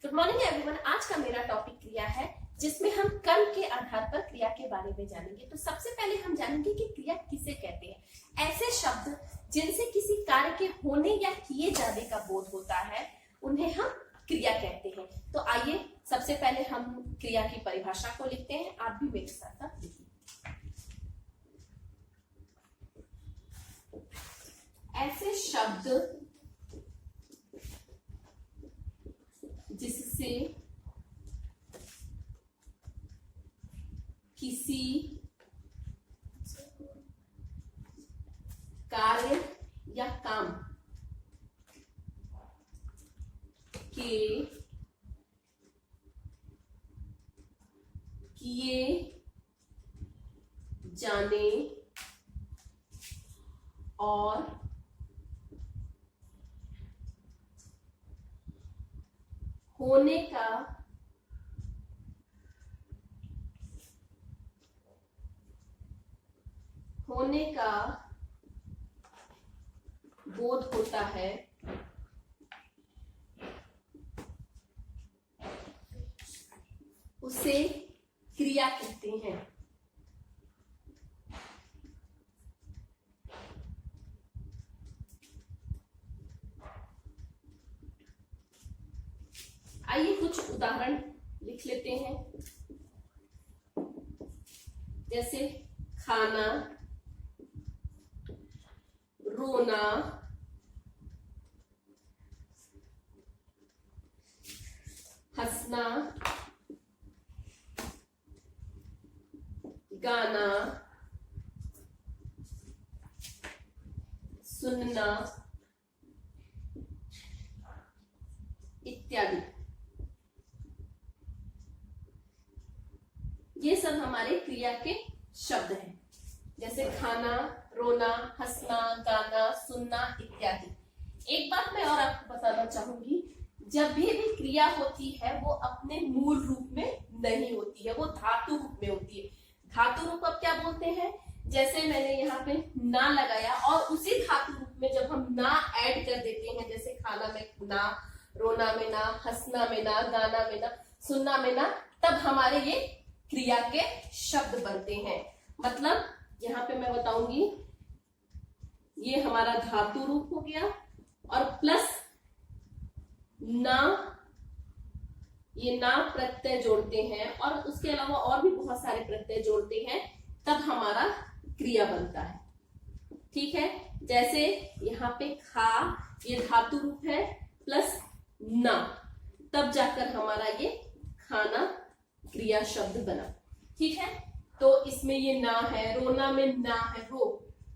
Good morning everyone. आज का मेरा टॉपिक क्रिया है, जिसमें हम कर्म के आधार पर क्रिया के बारे में जानेंगे। तो सबसे पहले हम जानेंगे कि क्रिया किसे कहते हैं। ऐसे शब्द जिनसे किसी कार्य के होने या किए जाने का बोध होता है, उन्हें हम क्रिया कहते हैं। तो आइए सबसे पहले हम क्रिया की परिभाषा को लिखते हैं। आप भी मेरे साथ साथ लिखिए। ऐसे शब्द जिससे किसी कार्य या काम के किए जाने और होने का बोध होता है, उसे क्रिया कहते हैं। आइए कुछ उदाहरण लिख लेते हैं। जैसे खाना, रोना, हंसना, गाना, सुनना इत्यादि। ये सब हमारे क्रिया के शब्द हैं। जैसे खाना, रोना, हंसना, गाना, सुनना इत्यादि। एक बात मैं और आपको बताना चाहूंगी, जब भी क्रिया होती है वो अपने मूल रूप में नहीं होती है, वो धातु रूप में होती है। धातु रूप अब क्या बोलते हैं, जैसे मैंने यहाँ पे ना लगाया और उसी धातु रूप में जब हम ना ऐड कर देते हैं, जैसे खाना में ना, रोना में ना, हंसना में ना, गाना में ना, सुनना में ना, तब हमारे ये क्रिया के शब्द बनते हैं। मतलब यहाँ पे मैं बताऊंगी, ये हमारा धातु रूप हो गया और प्लस ना, ये ना प्रत्यय जोड़ते हैं और उसके अलावा और भी बहुत सारे प्रत्यय जोड़ते हैं, तब हमारा क्रिया बनता है। ठीक है, जैसे यहाँ पे खा, ये धातु रूप है प्लस ना, तब जाकर हमारा ये खाना क्रिया शब्द बना। ठीक है, तो इसमें ये ना है, रोना में ना है, रो,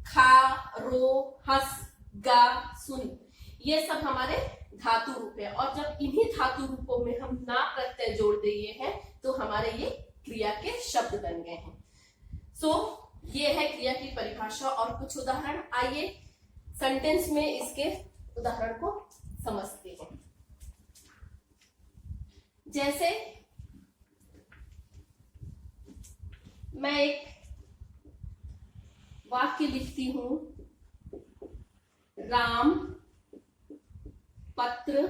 खा, रो, हंस, गा, सुन, ये सब हमारे धातु रूप है। और जब इन्हीं धातु रूपों में हम ना प्रत्यय जोड़ दिए हैं, तो हमारे ये क्रिया के शब्द बन गए हैं। ये है क्रिया की परिभाषा और कुछ उदाहरण। आइए सेंटेंस में इसके उदाहरण को समझते हैं। जैसे मैं एक वाक्य लिखती हूं, राम पत्र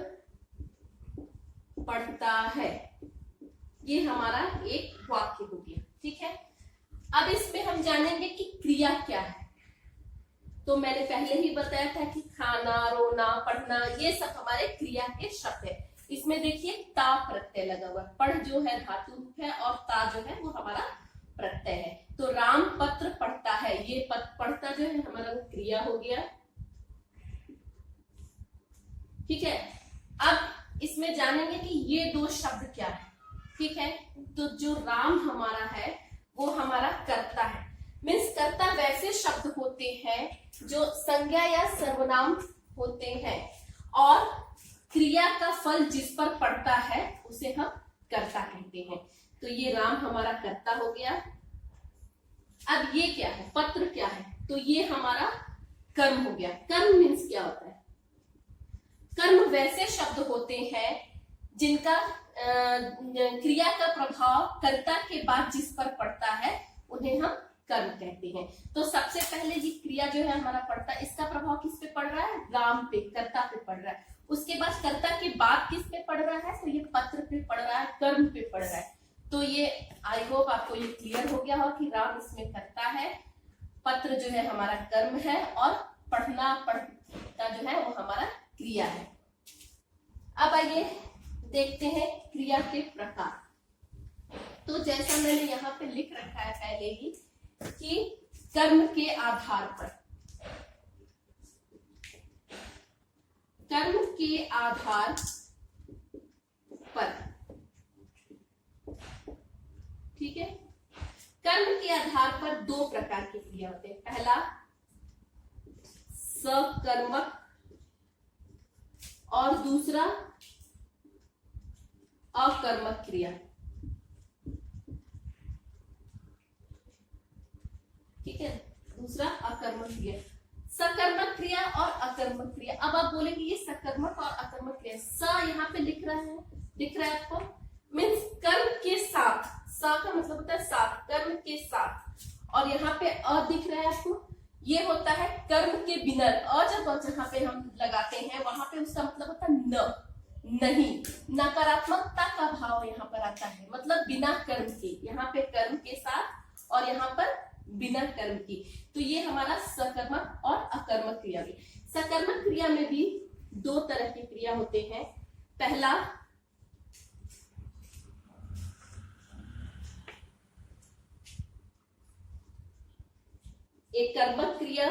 पढ़ता है। ये हमारा एक वाक्य हो गया। ठीक है, अब इसमें हम जानेंगे कि क्रिया क्या है। तो मैंने पहले ही बताया था कि खाना, रोना, पढ़ना, ये सब हमारे क्रिया के शब्द है। इसमें देखिए ता प्रत्यय लगा हुआ, पढ़ जो है धातु रूप है और ता जो है वो हमारा प्रत्यय है। तो राम पत्र पढ़ता है, ये पढ़ता जो है हमारा वो क्रिया हो गया। ठीक है, अब इसमें जानेंगे कि ये दो शब्द क्या है। ठीक है, तो जो राम हमारा है वो हमारा कर्ता है। मीन्स कर्ता वैसे शब्द होते हैं जो संज्ञा या सर्वनाम होते हैं और क्रिया का फल जिस पर पड़ता है उसे हम कर्ता कहते हैं। तो ये राम हमारा कर्ता हो गया। अब ये क्या है, पत्र क्या है, तो ये हमारा कर्म हो गया। कर्म मीन्स क्या होता है, कर्म वैसे शब्द होते हैं जिनका क्रिया का प्रभाव कर्ता के बाद जिस पर पड़ता है उन्हें हम कर्म कहते हैं। तो सबसे पहले ये क्रिया जो है हमारा पड़ता है, इसका प्रभाव किस पे पड़ रहा है, राम पे, कर्ता पे पड़ रहा है। उसके बाद कर्ता के बाद किस पे पड़ रहा है, तो ये पत्र कर्म पे पड़ रहा है। तो ये आई होप आपको ये क्लियर हो गया हो कि राम इसमें करता है, पत्र जो है हमारा कर्म है और पढ़ना पढ़ता जो है वो हमारा क्रिया है। अब आइए देखते हैं क्रिया के प्रकार। तो जैसा मैंने यहाँ पे लिख रखा है पहले ही कि कर्म के आधार पर, कर्म के आधार पर, ठीक है। कर्म के आधार पर दो प्रकार की क्रिया होते हैं। पहला सकर्मक और दूसरा अकर्मक क्रिया, ठीक है। दूसरा अकर्मक क्रिया, सकर्मक क्रिया और अकर्मक क्रिया। अब आप बोलेंगे ये सकर्मक और अकर्मक क्रिया, स यहाँ पे लिख रहा है आपको, मीन्स कर्म के साथ, स का मतलब होता है साथ, कर्म के साथ, और यहाँ पे अ दिख रहा है आपको, ये होता है कर्म के बिना। अ जहाँ पे हम लगाते हैं वहां पे उसका मतलब होता है न, नहीं, नकारात्मकता का भाव यहाँ पर आता है, मतलब बिना कर्म के, यहाँ पे कर्म के साथ और यहाँ पर बिना कर्म की। तो ये हमारा सकर्मक और अकर्मक क्रिया भी। सकर्मक क्रिया में भी दो तरह की क्रिया होते हैं। पहला एक कर्मक क्रिया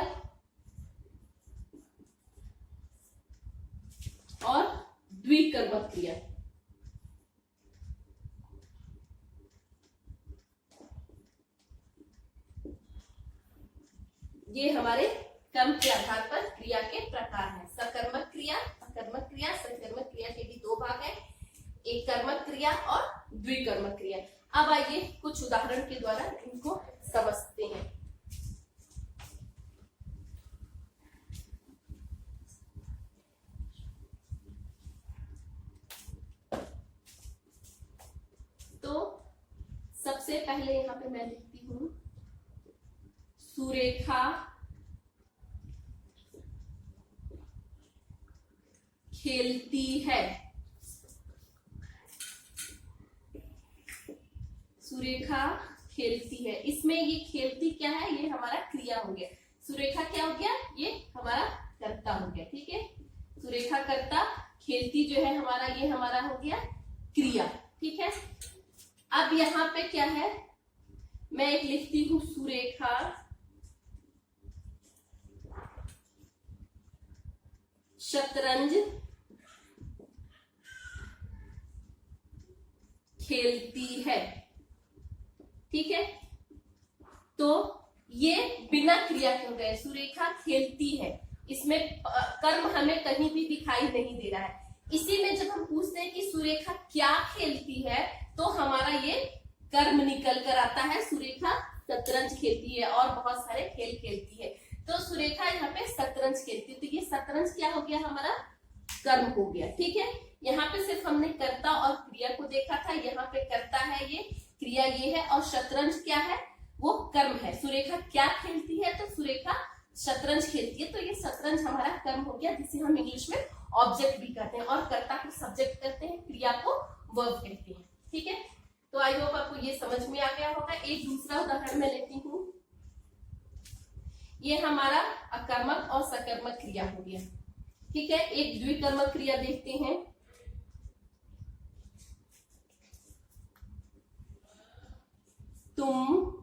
और द्विकर्मक क्रिया। ये हमारे कर्म के आधार पर क्रिया के प्रकार हैं। सकर्मक क्रिया, अकर्मक क्रिया। सकर्मक क्रिया के भी दो भाग हैं, एक कर्मक क्रिया और द्विकर्मक क्रिया। अब आइए कुछ उदाहरण के द्वारा इनको समझते हैं। तो सबसे पहले यहाँ पे मैं लिखती हूँ सुरेखा खेलती है। सुरेखा खेलती है, इसमें ये खेलती क्या है, ये हमारा क्रिया हो गया। सुरेखा क्या हो गया, ये हमारा कर्ता हो गया, ठीक है। सुरेखा कर्ता, खेलती जो है हमारा, ये हमारा हो गया क्रिया, ठीक है। अब यहाँ पे क्या है, मैं एक लिखती हूँ सुरेखा शतरंज खेलती है, ठीक है। तो ये बिना क्रिया के हो गए, सुरेखा खेलती है, इसमें कर्म हमें कहीं भी दिखाई नहीं दे रहा है। इसी में जब हम पूछते हैं कि सुरेखा क्या खेलती है, तो हमारा ये कर्म निकल कर आता है, सुरेखा शतरंज खेलती है और बहुत सारे खेल खेलती है। तो सुरेखा यहाँ पे शतरंज खेलती है, तो ये शतरंज क्या हो गया, हमारा कर्म हो गया, ठीक है। यहाँ पे सिर्फ हमने कर्ता और क्रिया को देखा था, यहाँ पे कर्ता है ये, क्रिया ये है, और शतरंज क्या है, वो कर्म है। सुरेखा क्या खेलती है, तो सुरेखा शतरंज खेलती है, तो ये शतरंज हमारा कर्म हो गया, जिसे हम इंग्लिश में ऑब्जेक्ट भी कहते हैं, और कर्ता को सब्जेक्ट कहते हैं, क्रिया को वर्ब कहते हैं, ठीक है। तो आई होप आपको ये समझ में आ गया होगा। एक दूसरा उदाहरण मैं लेती हूँ, ये हमारा अकर्मक और सकर्मक क्रिया हो गया, ठीक है। एक द्विकर्मक क्रिया देखते हैं। तुम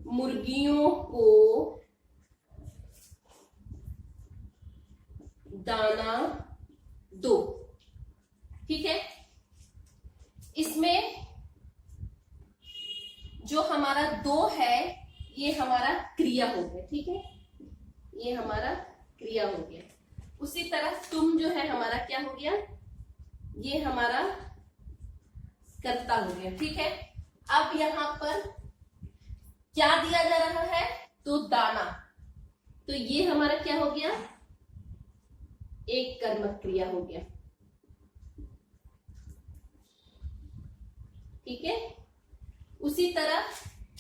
मुर्गियों को दाना दो, ठीक है। इसमें जो हमारा दो है, ये हमारा क्रिया हो गया, ठीक है, ये हमारा क्रिया हो गया। उसी तरह तुम जो है हमारा क्या हो गया, ये हमारा कर्ता हो गया, ठीक है। अब यहाँ पर क्या दिया जा रहा है, तो दाना, तो ये हमारा क्या हो गया, एक कर्मक क्रिया हो गया, ठीक है। उसी तरह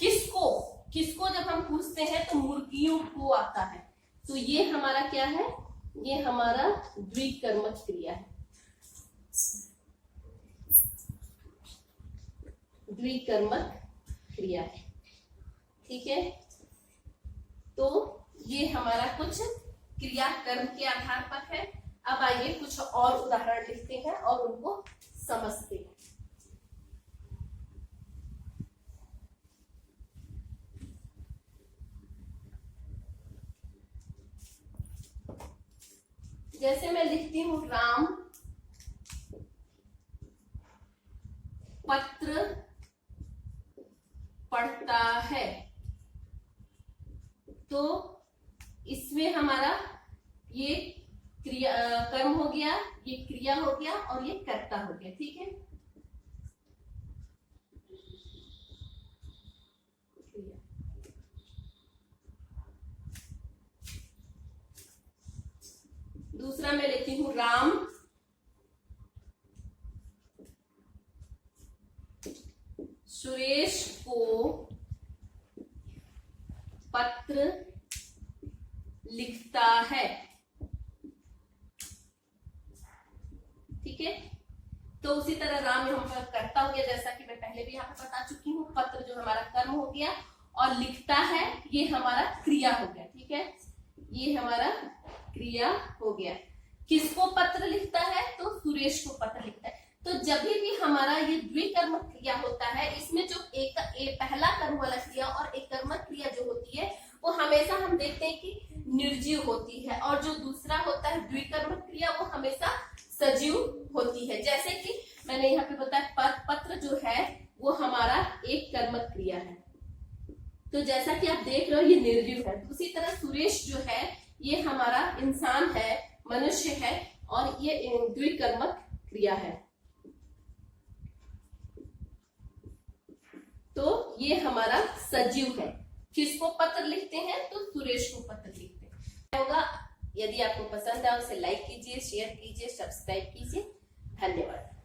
किसको, किसको जब हम पूछते हैं तो मुर्गियों को आता है, तो ये हमारा क्या है, ये हमारा द्विकर्मक क्रिया है, द्विकर्मक क्रिया है। ठीक है, तो ये हमारा कुछ क्रिया कर्म के आधार पर है। अब आइए कुछ और उदाहरण लिखते हैं और उनको समझते हैं। जैसे मैं लिखती हूं राम पत्र पढ़ता है, तो इसमें हमारा ये क्रिया कर्म हो गया, ये क्रिया हो गया और ये कर्ता हो गया। ठीक है, दूसरा मैं लेती हूं राम सुरेश को पत्र लिखता है। ठीक है, तो उसी तरह राम यहाँ पर कर्ता हो गया, जैसा कि मैं पहले भी यहाँ पर बता चुकी हूँ। पत्र जो हमारा कर्म हो गया और लिखता है ये हमारा क्रिया हो गया। ठीक है, ये हमारा क्रिया हो गया। किसको पत्र लिखता है? तो सुरेश को पत्र लिखता है। तो जब भी हमारा ये द्विकर्मक क्रिया होता है, इसमें जो एक पहला कर्म वाला क्रिया और एक कर्मक क्रिया जो होती है वो हमेशा हम देखते हैं कि निर्जीव होती है, और जो दूसरा होता है द्विकर्मक क्रिया वो हमेशा सजीव होती है। जैसे कि मैंने यहाँ पे बताया पत्र जो है वो हमारा एक कर्मक क्रिया है, तो जैसा कि आप देख रहे हो ये निर्जीव है। उसी तरह सुरेश जो है ये हमारा इंसान है, मनुष्य है, और ये द्विकर्मक क्रिया है। तो ये हमारा सजीव है। किसको पत्र लिखते हैं? तो सुरेश को पत्र लिखते हैं। होगा, यदि आपको पसंद आए उसे लाइक कीजिए, शेयर कीजिए, सब्सक्राइब कीजिए। धन्यवाद।